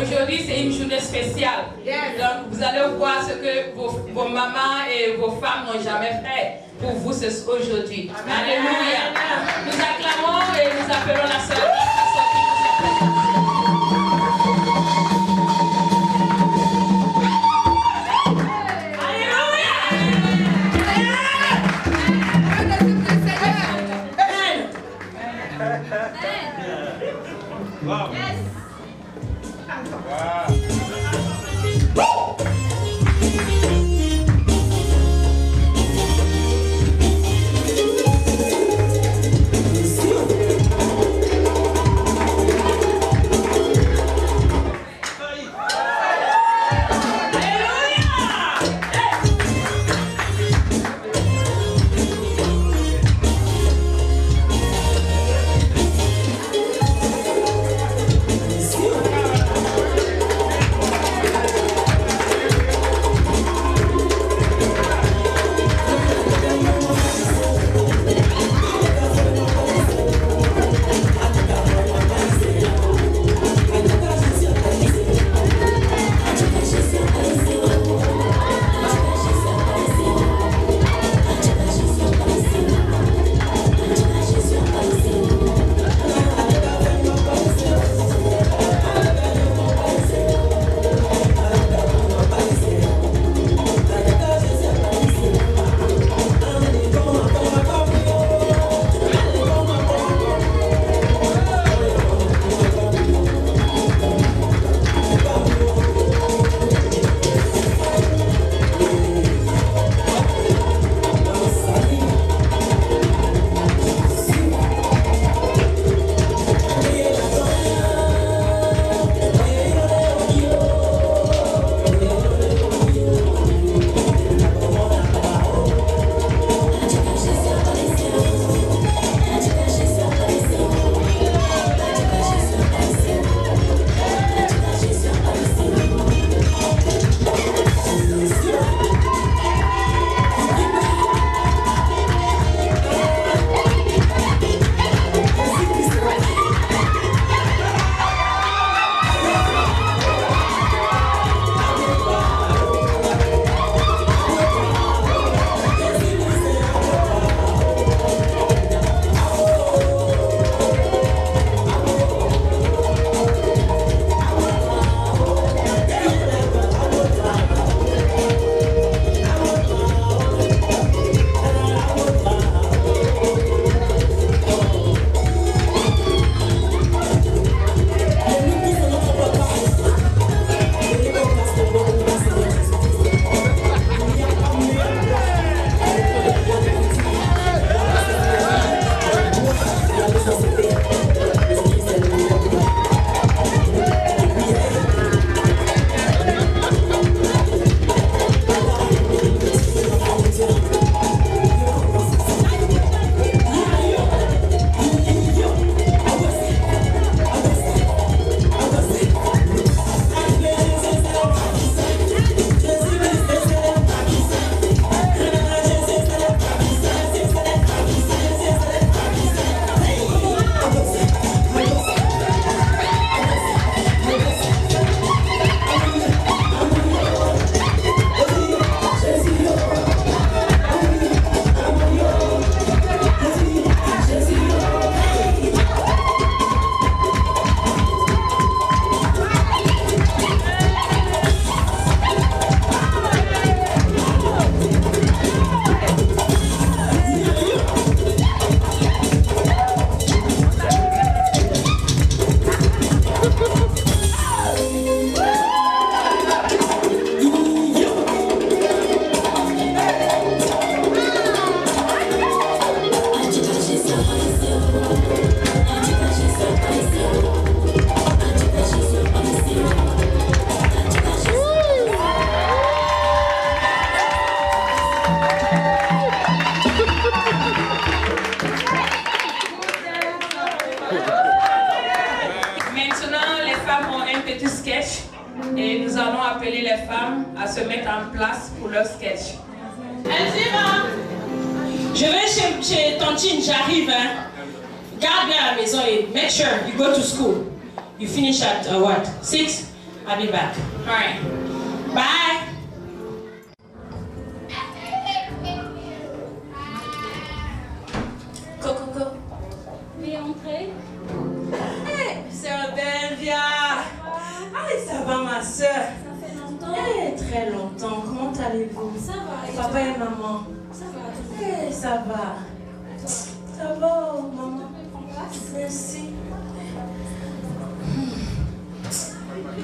Aujourd'hui, c'est une journée spéciale. Donc, vous allez voir ce que vos mamans et vos femmes n'ont jamais fait pour vous aujourd'hui. Alléluia. Nous acclamons et nous appelons la sœur à sortir pour sa présence. Wow. Yes. Wow. Et nous allons appeler les femmes à se mettre en place pour leur sketch. Elvira, je vais chez Tontine, j'arrive. Hein. Garde bien à la maison et make sure you go to school. You finish at what? 6? I'll be back. All right. Bye. Coco. Oui, entrez. Hey, sœur Belvia. Ah, ça va ma sœur? Ça fait longtemps. Très longtemps. Comment allez-vous? Ça va. Et Papa toi? et maman? Ça va. Ça va. Ça va, maman? Prends place. Merci.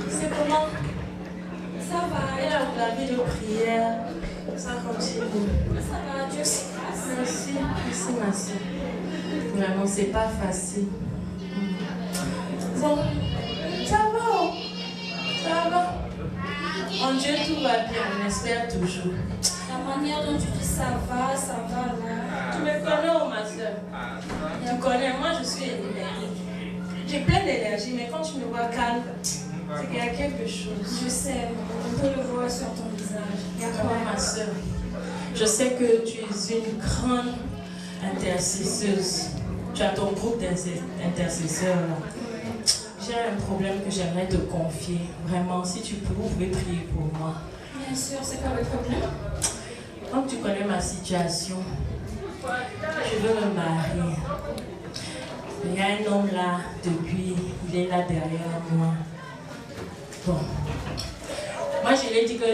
C'est comment? Ça va. Et la vie de prière, ça continue. Ça va. Dieu fait grâce. Merci ma soeur. Vraiment, c'est pas facile. Bon, ça va. Ça va. En Dieu, tout va bien, on espère toujours. La manière dont tu dis ça va là. Tu me connais, ma soeur? Tu connais, moi je suis énergique. J'ai plein d'énergie, mais quand tu me vois calme, c'est qu'il y a quelque chose. Je sais, on peut le voir sur ton visage. Il y a quoi, Ma soeur, je sais que tu es une grande intercesseuse. Tu as ton groupe d'intercesseurs là. J'ai un problème que j'aimerais te confier. Vraiment, si tu peux, vous pouvez prier pour moi. Bien sûr, c'est quoi le problème? Comme tu connais ma situation, je veux me marier. Il y a un homme là, depuis, il est là derrière moi. Bon. Moi, je lui ai dit que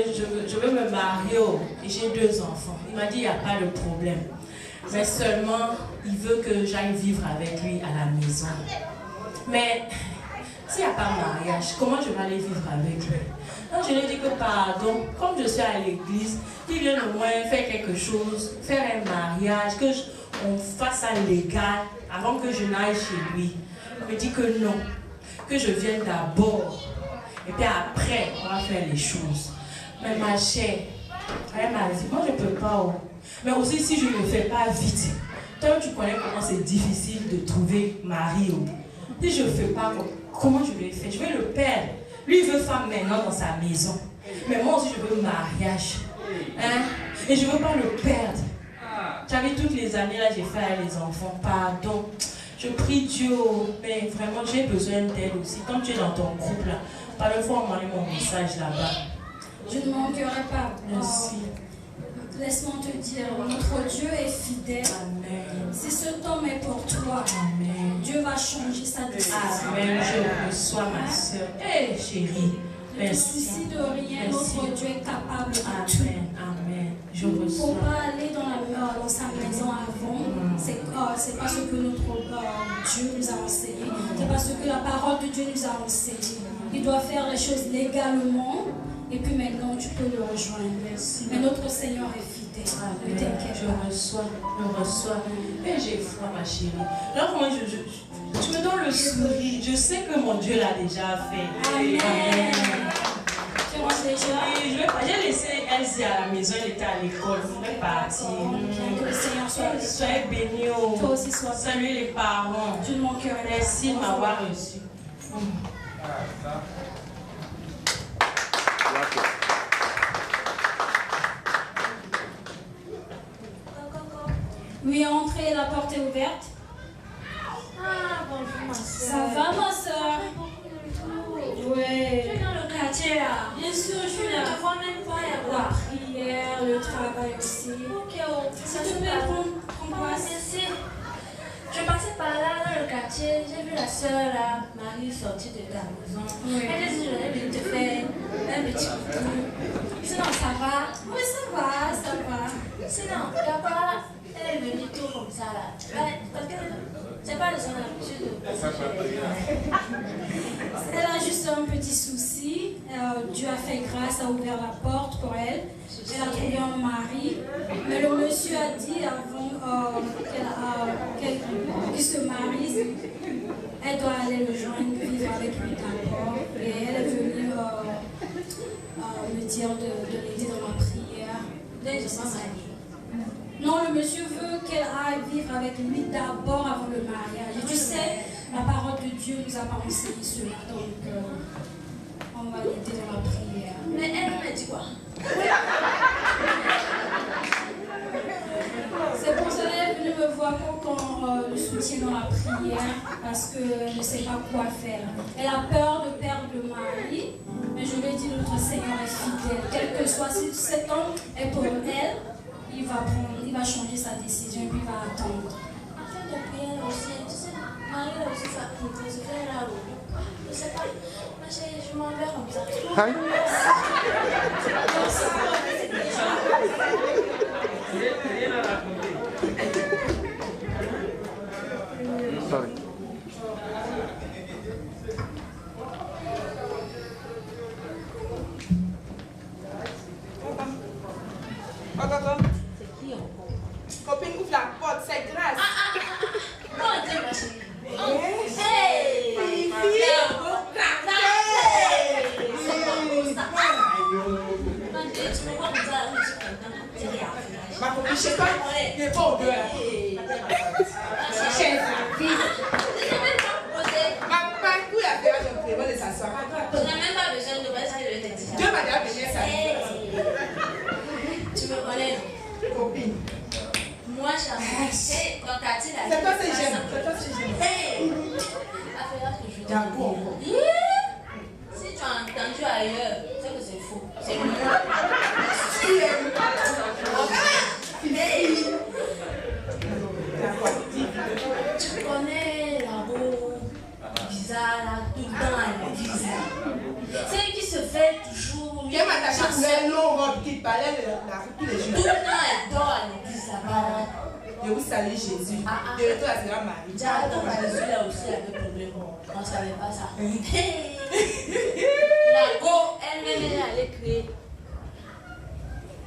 je veux me marier et j'ai 2 enfants. Il m'a dit, il n'y a pas de problème. Mais seulement, il veut que j'aille vivre avec lui à la maison. Mais, s'il n'y a pas de mariage, comment je vais aller vivre avec lui? Donc, je lui ai dit que pardon, comme je suis à l'église, qu'il vienne au moins faire quelque chose, faire un mariage, qu'on fasse ça légal avant que je n'aille chez lui. Il me dit que non, que je vienne d'abord. Et puis après, on va faire les choses. Mais ma chère, elle m'a dit, moi je ne peux pas. Mais aussi si je ne le fais pas vite. Toi tu connais comment c'est difficile de trouver mari. Si je ne fais pas, comment je vais faire? Je vais le perdre. Lui il veut femme maintenant dans sa maison. Mais moi aussi je veux mariage. Hein? Et je ne veux pas le perdre. Tu as vu toutes les années là j'ai fait les enfants. Pardon. Je prie Dieu, mais vraiment j'ai besoin d'aide aussi. Quand tu es dans ton groupe là, parfois envoyer mon message là-bas. Je ne manquerai pas. Merci. Laisse-moi te dire, notre Dieu est fidèle. Amen. Si ce homme est pour toi, Amen. Dieu va changer sa décision. Amen. Je reçois ma soeur. Hé chérie. Ne te Merci. soucie de rien, Merci. notre Dieu est capable de tout. Amen. Amen. Je Il ne faut reçois. pas aller dans sa maison avant. C'est pas ce que notre Dieu nous a enseigné. C'est pas ce que la parole de Dieu nous a enseigné. Il doit faire les choses légalement. Et puis maintenant, tu peux le rejoindre. Merci. Mais notre Seigneur est fidèle. Ne t'inquiète Je pas. reçois. Et j'ai foi, ma chérie. Alors moi, tu me donnes le sourire. Je sais que mon Dieu l'a déjà fait. Amen. Tu rentres déjà? J'ai laissé Elsie à la maison, elle était à l'école. Je vais partir. Que le Seigneur soit avec toi. Soyez bénis. Toi aussi, sois Saluez les parents. Tu ne manqueras pas. Merci de m'avoir reçu. Oui, entrez, la porte est ouverte. Ah, bonjour ma soeur. Ça va, ma soeur? Oui. Je suis dans le quartier là. Bien sûr, je suis Je là. ne vois même pas La là. prière, le travail aussi. Ok, oh, Si tu peux prendre place. Merci. Je passais par là dans le quartier, j'ai vu la soeur là, Marie sortir de la maison. Oui. Elle a dit je vais te faire un petit coucou. Sinon ça va. Oui, ça va, ça va. Sinon, papa, elle est venue tout comme ça là. Parce que c'est pas de son habitude de passer chez les gens. Elle a juste un petit souci. Dieu a fait grâce, a ouvert la porte pour elle. Elle a trouvé un mari. Mais le monsieur a dit avant qu'il se marie, elle doit aller le joindre, vivre avec lui d'abord. Et elle est venue me dire de l'aider dans ma prière. Dès que je pense à Non, le monsieur veut qu'elle aille vivre avec lui d'abord avant le mariage. Et tu sais, la parole de Dieu nous a pas enseigné cela. Donc, on va l'aider dans la prière. mais elle m'a dit quoi? C'est pour cela qu'elle est venue me voir pour qu'on le soutien dans la prière parce qu'elle ne sait pas quoi faire. Elle a peur de perdre le mari, mais je lui ai dit notre Seigneur est fidèle. Quel que soit si cet homme est pour elle, il va changer sa décision et puis il va attendre. En fait, de prière aussi, tu sais, Marie aussi se fait là où. Je sais pas, ma chérie, je m'en vais comme ça. Aïe. Sorry. C'est qui encore? Copine, ouvre la porte, c'est grâce. Comment dire, ma chérie? Yes. Hey! C'est un beau tu me vois comme ça, je suis contente. Ma copine, chez toi, il n'est pas au dehors. Chef, ma où il a fait un prévoir de s'asseoir. On n'a même pas besoin de voir ça, je vais te dire. Dieu m'a déjà donné ça. Tu me connais? Copine. Moi, j'aime. Hey, quand t'as dit la C'est toi, c'est j'aime. C'est toi, c'est j'aime. Hey! Affaire que je dis. D'accord. Si tu as entendu ailleurs, c'est que c'est faux. C'est mieux. Hey! Tu connais la roue bizarre, là, tout le temps à l'église. C'est qui se fait toujours. Viens m'attacher pour un long robe qui parlait de la rue tous les Tout jours. le temps, elle dort à l'église là-bas. Je vous salue Jésus. Ah. De retour à Seigneur Marie. Déjà, donc Jésus là aussi avait des problèmes. On ne savait pas ça. Hey. La go, elle-même, elle allait créer.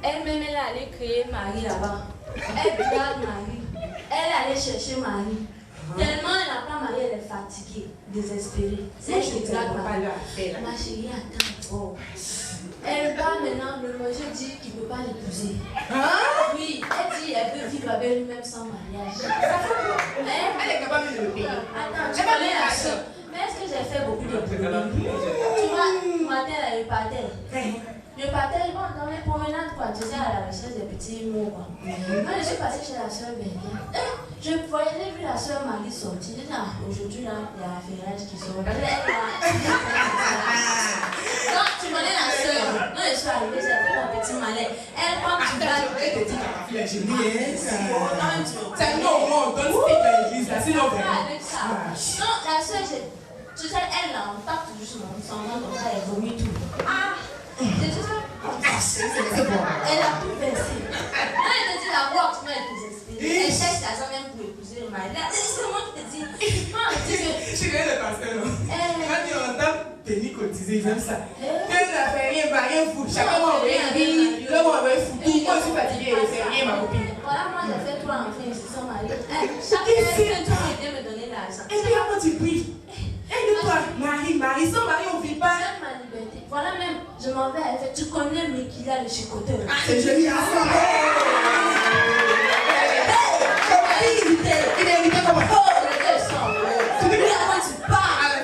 Elle-même, elle allait créer Marie là-bas. Elle regarde Marie. Elle allait chercher Marie. Tellement elle n'a pas Marie, elle est fatiguée, désespérée. C'est elle qui regarde Marie. Ma chérie, attends. Oh. Elle va maintenant, le monsieur dit qu'il ne peut pas l'épouser. Oui, elle dit qu'elle peut vivre avec lui-même sans mariage. Elle est capable de le payer. Attends, tu connais la soeur. Mais est-ce que j'ai fait beaucoup de problèmes? Tu vois, matin, elle partait. Je partais, bon, dans les promenades, quoi. Tu sais, à la recherche des petits mots, quoi. Quand je suis passée chez la soeur Bénia, j'ai vu la soeur Marie sortir. J'ai dit, aujourd'hui, là, il y a la ferrage qui sort. Donc, tu connais la soeur. Quand je suis arrivée, j'ai fait mon petit malin. Elle prend du bas. C'est non, on donne ce qu'il a l'église, là, sinon Non, la soeur, tu sais, elle, là, on tape toujours son nom comme ça, elle vomit tout. C'est tout ça. Elle a tout versé. Quand elle te dit la voix, tu m'as épousé. Elle cherche l'argent même pour épouser le mari. C'est moi qui te dis. Quand on dit que. Je suis rien de pasteur, non? Quand tu entends Penny cotiser, j'aime ça. Quand elle n'a fait rien, rien foutre. Chacun m'a envoyé un billet, l'homme m'a envoyé foutre. Moi, je suis fatiguée, elle fait rien, ma copine. Voilà, moi, j'ai fait 3 enfants ici sans mari. Chaque fois que tu m'aides me donner l'argent. Et puis, comment tu pries? Aide-toi, Marie, sans Marie, on ne vit pas. J'aime ma liberté. Voilà même, je m'en vais. Elle fait, tu connais mais qu'il a le chicoteur. C'est joli, hein? Il est invité comment? Oh, les deux sont. Tu me dis comment tu parles.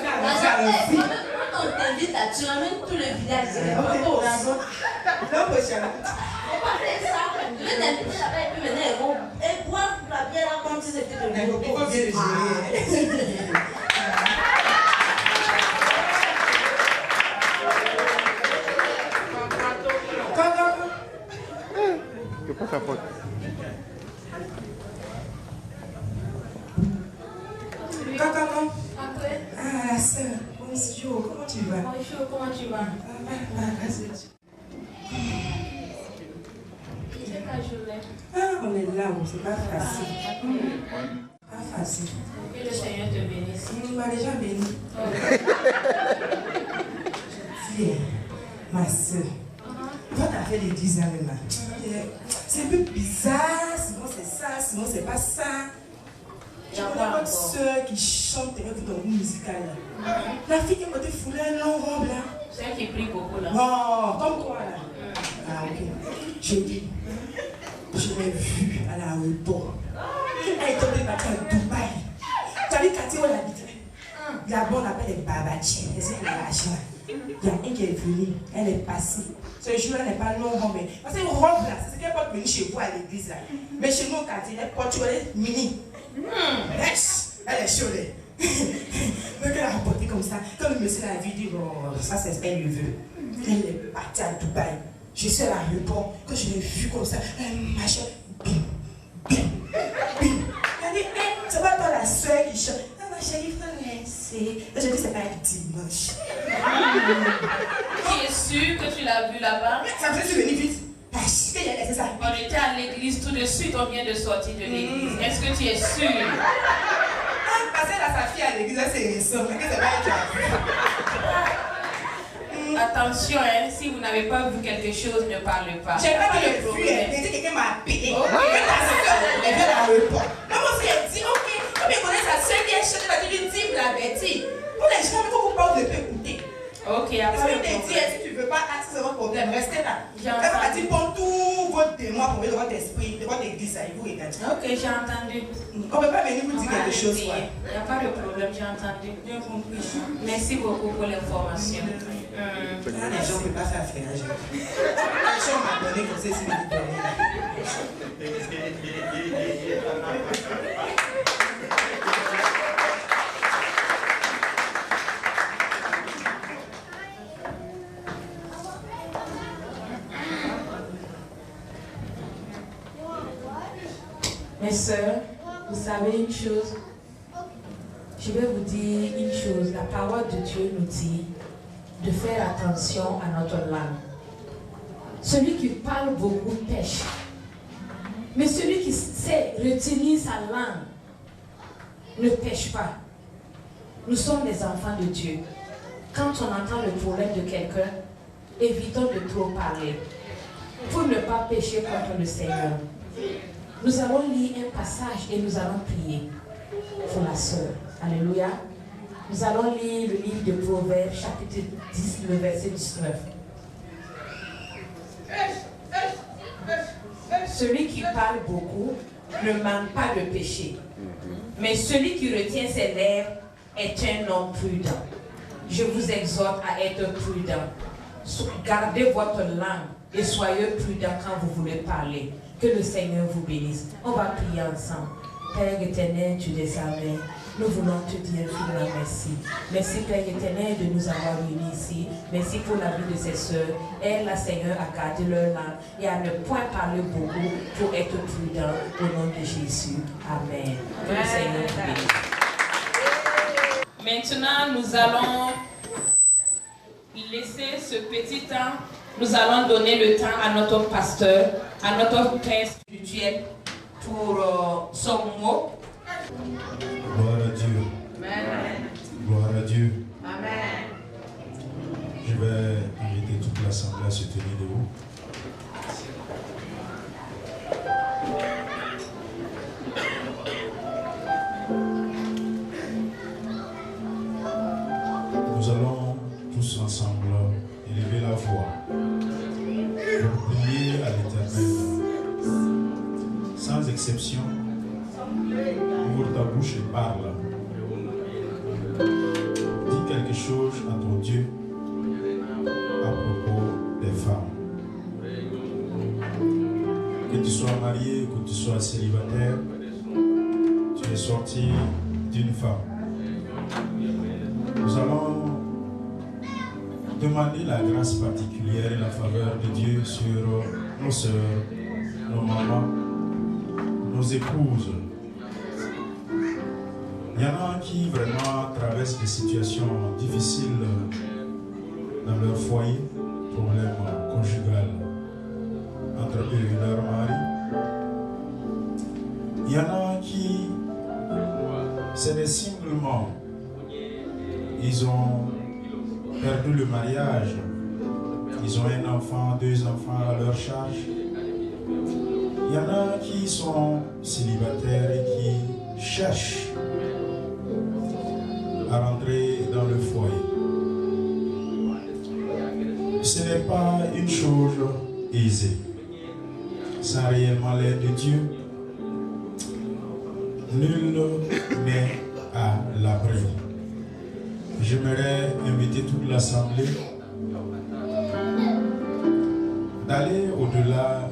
Quand on t'invite là, tu ramènes tout le village. Non, prochain. On va faire ça. Je vais t'inviter là-bas et puis maintenant, ils vont boire la bière là comme si c'était de l'eau. Il faut bien le gérer. C'est pas ta faute. Quand Ah, la sœur, bonjour, comment tu vas? Bonjour, comment tu vas? On est là, c'est pas facile. Pas facile. Que le Seigneur te bénisse. Il m'a déjà béni. Ma soeur, toi t'as fait les 10 ans là. C'est un peu bizarre, sinon c'est ça, sinon c'est pas ça. Tu connais votre soeur qui chante avec ton goût musical là. La fille qui m'a dit foulée un long robe là. Celle qui prie beaucoup là. Oh, comme quoi là? Ah ok. J'ai dit, je l'ai vue à l'aéroport. Elle est tombée partie à Dubaï. Tu as vu quartier où elle habitait? Là-bas on appelle les babatiers, les éclairages. Il y a une qui est venue, elle est passée. Ce jour-là n'est pas long, mais parce que robe là, c'est ce qu'elle porte venir chez vous à l'église là. Mais chez nous, quand elle porte, elle est mini. Elle est chaude. Donc elle a rapporté comme ça. Comme le monsieur l'a vu, dit bon, ça c'est ce qu'elle lui veut. Elle est partie à Dubaï. Je suis à l'aéroport. Quand je l'ai vue comme ça, elle marchait. Bim, bim, bim. Elle dit, c'est pas toi la soeur qui chante. Ah ma chérie, il faut laisser. Je dis, c'est pas un dimanche. Tu es sûr que tu l'as vu là-bas? Ça me fait venir vite. Parce qu'il a laissé ça. On était à l'église tout de suite, on vient de sortir de l'église. Est-ce que tu es sûr? Parce qu'elle a sa fille à l'église, c'est récent. Mais que c'est pas elle qui a vu. Attention, hein, si vous n'avez pas vu quelque chose, ne parlez pas. J'ai pas vu le vu, mais quelqu'un m'a payé. Elle vient à l'aéroport. Maman aussi, elle dit, ok, comme elle connaît sa soeur qui est chère, elle va lui dire, vous la bêtise. Pour les gens, il faut qu'on parle de peu écouter. Ok, il n'y a pas de problème. Si tu ne veux pas, c'est votre problème, restez là. Elle va dire, prends tout votre témoin pour votre esprit, de votre église, il vous regarde. Ok, j'ai entendu. On ne peut pas venir vous dire quelque chose. Il n'y a pas de problème, j'ai entendu. J'ai compris. Merci beaucoup pour l'information. Les gens ne peuvent pas faire affaire. Les gens m'ont donné comme ça, c'est une Mes sœurs, vous savez une chose? Je vais vous dire une chose. La parole de Dieu nous dit de faire attention à notre langue. Celui qui parle beaucoup pêche. Mais celui qui sait retenir sa langue ne pêche pas. Nous sommes des enfants de Dieu. Quand on entend le problème de quelqu'un, évitons de trop parler pour ne pas pécher contre le Seigneur. Nous allons lire un passage et nous allons prier pour la sœur. Alléluia. Nous allons lire le livre de Proverbes, chapitre 10, le verset 19. Celui qui parle beaucoup ne manque pas de péché, mais celui qui retient ses lèvres est un homme prudent. Je vous exhorte à être prudent. Gardez votre langue et soyez prudent quand vous voulez parler. Que le Seigneur vous bénisse. On va prier ensemble. Père éternel, tu les amènes. Nous voulons te dire infiniment merci. Merci Père éternel de nous avoir réunis ici. Merci pour la vie de ces sœurs. Aide la Seigneur à garder leur langue et à ne point parler beaucoup pour être prudent au nom de Jésus. Amen. Que le Seigneur vous bénisse. Maintenant, nous allons laisser ce petit temps. Nous allons donner le temps à notre pasteur, à notre père spirituel pour son mot. Gloire à Dieu. Amen. Gloire à Dieu. Amen. Je vais inviter toute l'assemblée à se tenir debout. Nous allons tous ensemble élever la voix pour prier à l'Éternel. Sans exception, ouvre ta bouche et parle. Dis quelque chose à ton Dieu à propos des femmes. Que tu sois marié, que tu sois célibataire, tu es sorti d'une femme. Nous allons demander la grâce particulière et la faveur de Dieu sur nos sœurs, nos mamans, nos épouses. Il y en a qui vraiment traversent des situations difficiles dans leur foyer, problèmes conjugaux entre eux et leur mari. Il y en a qui, c'est des singles morts. Ils ont perdu le mariage. Ils ont un enfant, 2 enfants à leur charge. Il y en a qui sont célibataires et qui cherchent à rentrer dans le foyer. Ce n'est pas une chose aisée. Sans réellement l'aide de Dieu, nul n'est à l'abri. Je j'aimerais inviter toute l'Assemblée d'aller au-delà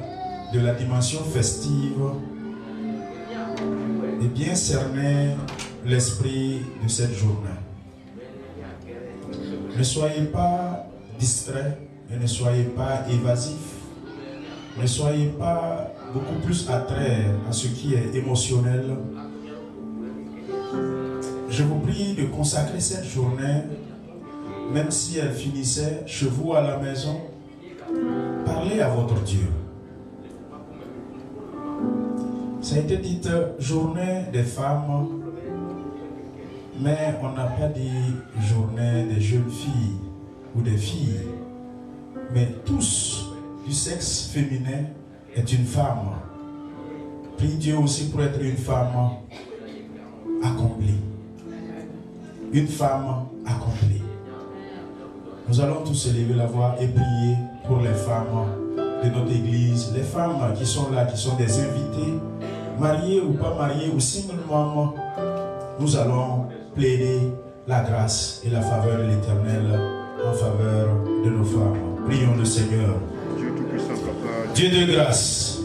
de la dimension festive et bien cerner l'esprit de cette journée. Ne soyez pas distraits et ne soyez pas évasifs. Ne soyez pas beaucoup plus attraits à ce qui est émotionnel. Je vous prie de consacrer cette journée, même si elle finissait chez vous à la maison, parlez à votre Dieu. Ça a été dit journée des femmes, mais on n'a pas dit journée des jeunes filles ou des filles. Mais tous du sexe féminin est une femme. Prie Dieu aussi pour être une femme accomplie. Une femme accomplie. Nous allons tous élever la voix et prier pour les femmes de notre église, les femmes qui sont là, qui sont des invitées, mariées ou pas mariées ou singlement. Nous allons plaider la grâce et la faveur de l'Éternel en faveur de nos femmes. Prions le Seigneur. Dieu de grâce,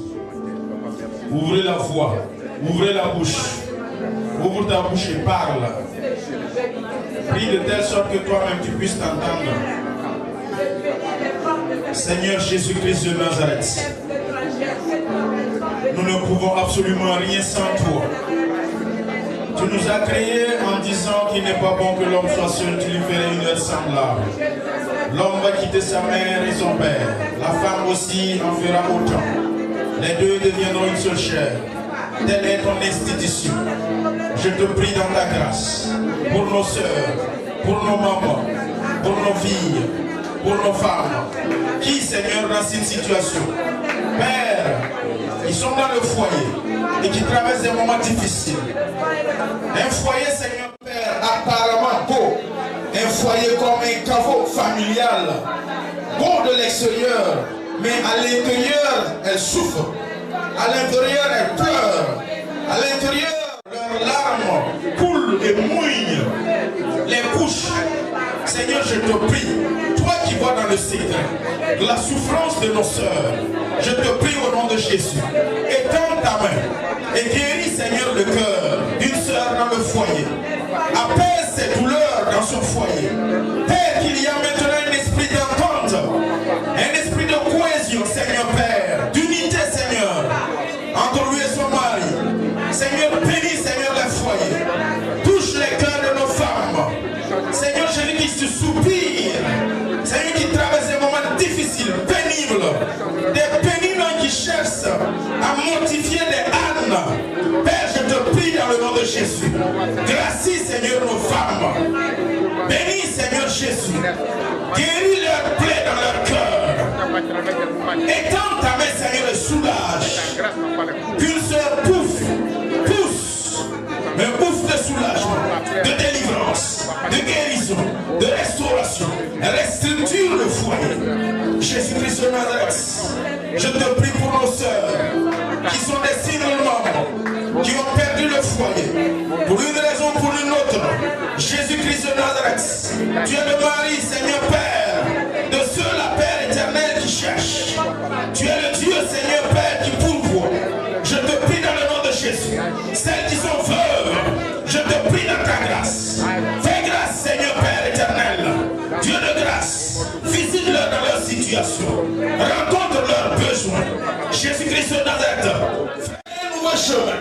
ouvrez la voix, ouvrez la bouche, ouvre ta bouche et parle. Prie de telle sorte que toi-même tu puisses t'entendre. Seigneur Jésus-Christ de Nazareth, nous ne pouvons absolument rien sans toi. Tu nous as créés en disant qu'il n'est pas bon que l'homme soit seul, tu lui ferais une heure semblable. L'homme va quitter sa mère et son père. La femme aussi en fera autant. Les deux deviendront une seule chair. Telle est ton institution. Je te prie dans ta grâce, pour nos sœurs, pour nos mamans, pour nos filles, pour nos femmes, qui, Seigneur, dans cette situation, Père, ils sont dans le foyer et qui traversent des moments difficiles. Un foyer, Seigneur Père, apparemment beau, un foyer comme un caveau familial, beau de l'extérieur, mais à l'intérieur, elle souffre. À l'intérieur, elle pleure. À l'intérieur, leurs larmes coulent et mouillent les couches. Seigneur, je te prie, toi qui vois dans le secret de la souffrance de nos sœurs, je te prie au nom de Jésus, étends ta main et guéris, Seigneur, le cœur d'une sœur dans le foyer. Apaise ses douleurs dans son foyer. Père, qu'il y a maintenant un esprit d'entente, un esprit de cohésion, Seigneur Père, d'unité, Seigneur, entre lui et son mari. Seigneur, bénis, Seigneur, les foyers. Touche les cœurs de nos femmes. Seigneur, je dis qui se soupire. Seigneur, qui traverse des moments difficiles, pénibles. Des pénibles qui cherchent à mortifier des ânes. Père, je te prie dans le nom de Jésus. Gracie, Seigneur, nos femmes. Bénis, Seigneur Jésus. Guéris leurs plaies dans leur cœur. Étends ta main, Seigneur, et soulage. Qu'une sœur pousse, un ouf de soulagement, de délivrance, de guérison, de restauration. Restructure le foyer. Jésus-Christ de Nazareth, je te prie pour nos sœurs qui sont des singles mamans, qui ont perdu le foyer, pour une raison ou pour une autre. Jésus-Christ de Nazareth, tu es le mari, Seigneur Père, de ceux, la Père éternel, qui cherchent. Tu es le Dieu, Seigneur Père, qui pourvoit. Je te prie dans le nom de Jésus. Celles qui sont veuves, je te prie dans ta grâce. Fais grâce, Seigneur Père éternel. Dieu de grâce, visite-leur dans leur situation. Rencontre leurs besoins. Jésus-Christ de Nazareth, fais un nouveau chemin.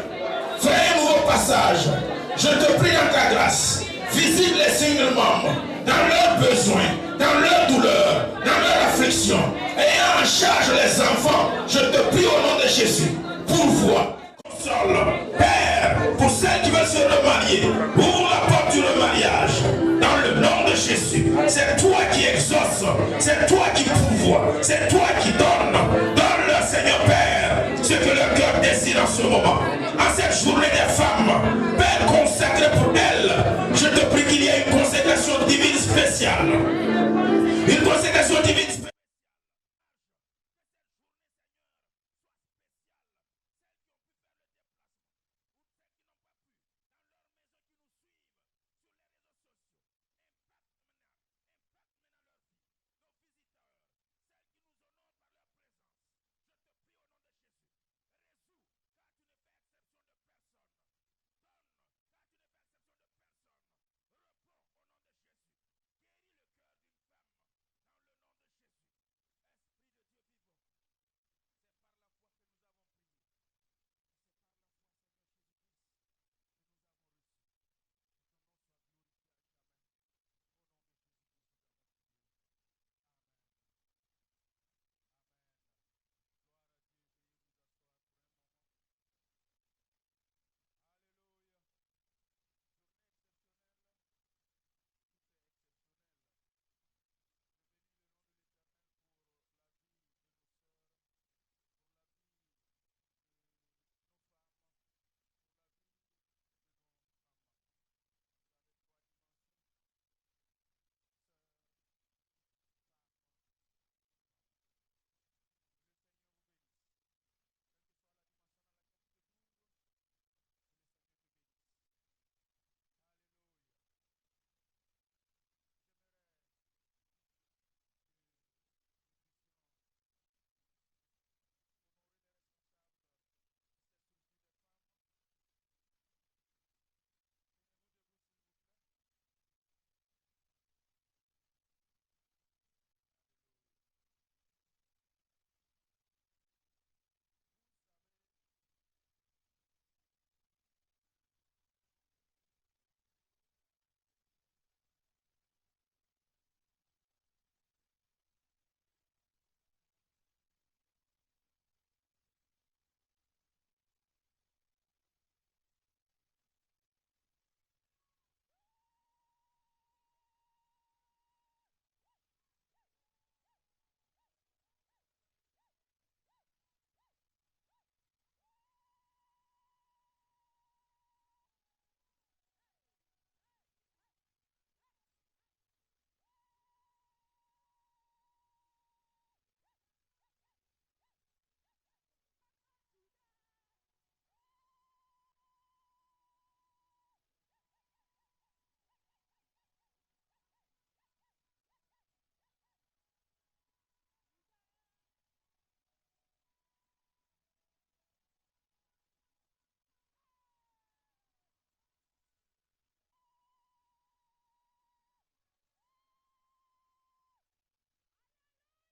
Fais un nouveau passage. Je te prie dans ta grâce. Visite les singles membres dans leurs besoins, dans leurs douleurs, dans leur affliction. Ayant en charge les enfants, je te prie au nom de Jésus. Pourvois, console, Père, pour celles qui veulent se remarier, ouvre la porte du remariage, dans le nom de Jésus. C'est toi qui exauces, c'est toi qui pourvois, c'est toi qui donnes. Donne-leur, Seigneur Père, ce que leur cœur désire en ce moment. En cette journée des femmes,